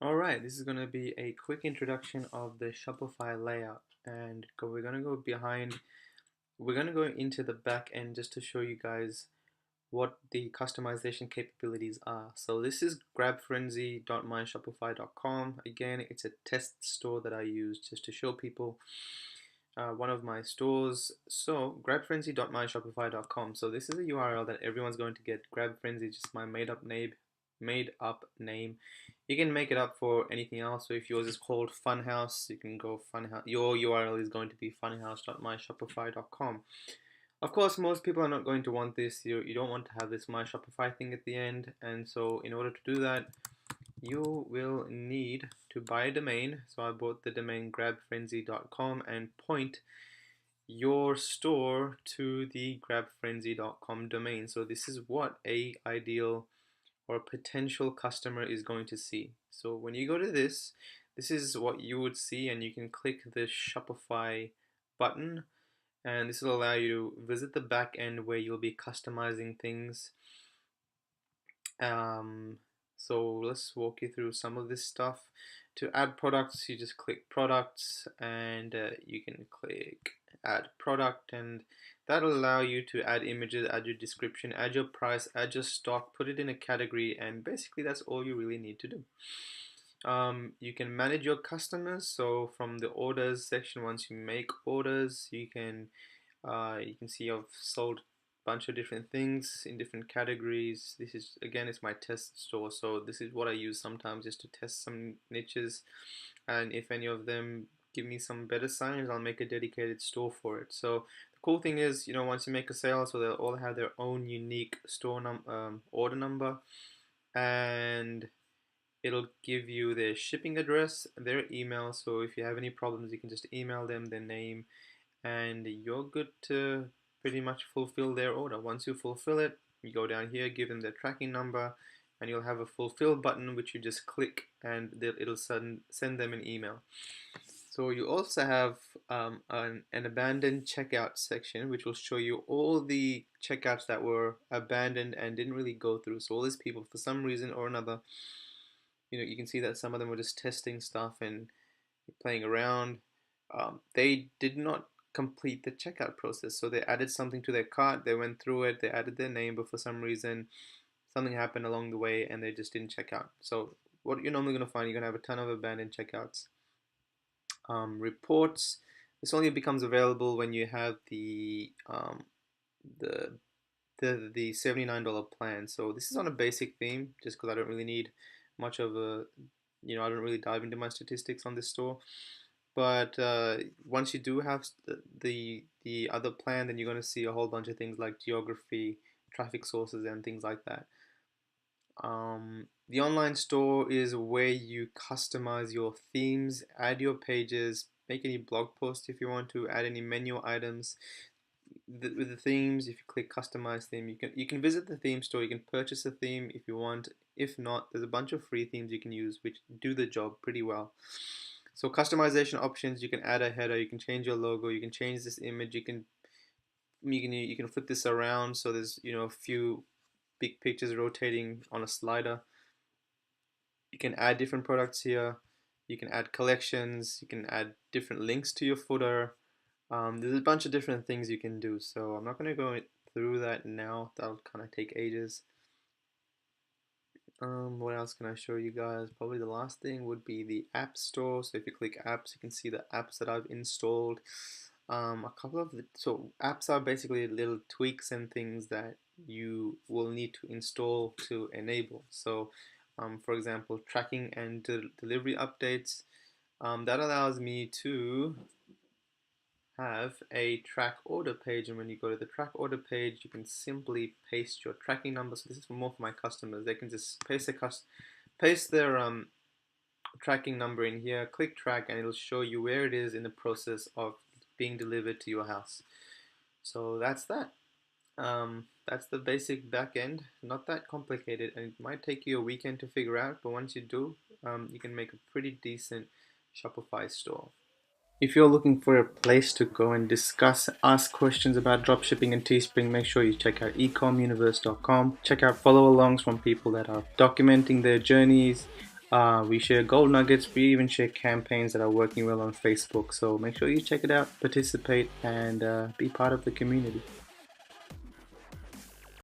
Alright, this is going to be a quick introduction of the Shopify layout, and we're going to go behind, we're going to go into the back end just to show you guys what the customization capabilities are. So this is grabfrenzy.myshopify.com. Again, it's a test store that I use just to show people one of my stores. So grabfrenzy.myshopify.com. So this is a URL that everyone's going to get. Grabfrenzy, just my made up name. You can make it up for anything else. So if yours is called Funhouse, you can go Funhouse. Your URL is going to be funhouse.myshopify.com. Of course, most people are not going to want this. You don't want to have this My Shopify thing at the end. And so in order to do that, you will need to buy a domain. So I bought the domain grabfrenzy.com and point your store to the grabfrenzy.com domain. So this is what a ideal or a potential customer is going to see. So when you go to this is what you would see, and you can click the Shopify button, and this will allow you to visit the back end where you'll be customizing things. So let's walk you through some of this stuff. To add products, you just click products, and you can click add product, and that'll allow you to add images, add your description, add your price, add your stock, put it in a category, and basically that's all you really need to do. You can manage your customers. So from the orders section, once you make orders, you can see I've sold a bunch of different things in different categories. This is, again, it's my test store, so this is what I use sometimes just to test some niches, and if any of them give me some better signs, I'll make a dedicated store for it. So the cool thing is, once you make a sale, so they'll all have their own unique order number, and it'll give you their shipping address, their email. So if you have any problems, you can just email them their name, and you're good to pretty much fulfill their order. Once you fulfill it, you go down here, give them their tracking number, and you'll have a fulfill button which you just click, and it'll send them an email. So you also have an abandoned checkout section, which will show you all the checkouts that were abandoned and didn't really go through. So all these people, for some reason or another, you can see that some of them were just testing stuff and playing around. They did not complete the checkout process. So they added something to their cart, they went through it, they added their name, but for some reason something happened along the way and they just didn't check out. So what you're normally going to find, you're going to have a ton of abandoned checkouts. Reports, this only becomes available when you have the $79 plan. So this is on a basic theme, just because I don't really need much of a, I don't really dive into my statistics on this store. But once you do have the other plan, then you're going to see a whole bunch of things like geography, traffic sources, and things like that. The online store is where you customize your themes, add your pages, make any blog posts if you want to, add any menu items. With the themes, if you click customize theme, you can visit the theme store, you can purchase a theme if you want. If not, there's a bunch of free themes you can use which do the job pretty well. So customization options, you can add a header, you can change your logo, you can change this image, you can flip this around, so there's a few big pictures rotating on a slider. You can add different products here, you can add collections, you can add different links to your footer. There's a bunch of different things you can do, so I'm not going to go through that now, that'll kind of take ages. What else can I show you guys? Probably the last thing would be the app store. So if you click apps, you can see the apps that I've installed. So apps are basically little tweaks and things that you will need to install to enable. So for example, tracking and delivery updates. That allows me to have a track order page, and when you go to the track order page, you can simply paste your tracking number. So this is more for my customers. They can just paste their tracking number in here, click track, and it'll show you where it is in the process of being delivered to your house. So that's that. That's the basic back end. Not that complicated, and it might take you a weekend to figure out, but once you do, you can make a pretty decent Shopify store. If you're looking for a place to go and discuss, ask questions about dropshipping and Teespring, make sure you check out ecomuniverse.com. Check out follow-alongs from people that are documenting their journeys, We share gold nuggets. We even share campaigns that are working well on Facebook. So make sure you check it out, participate, and be part of the community.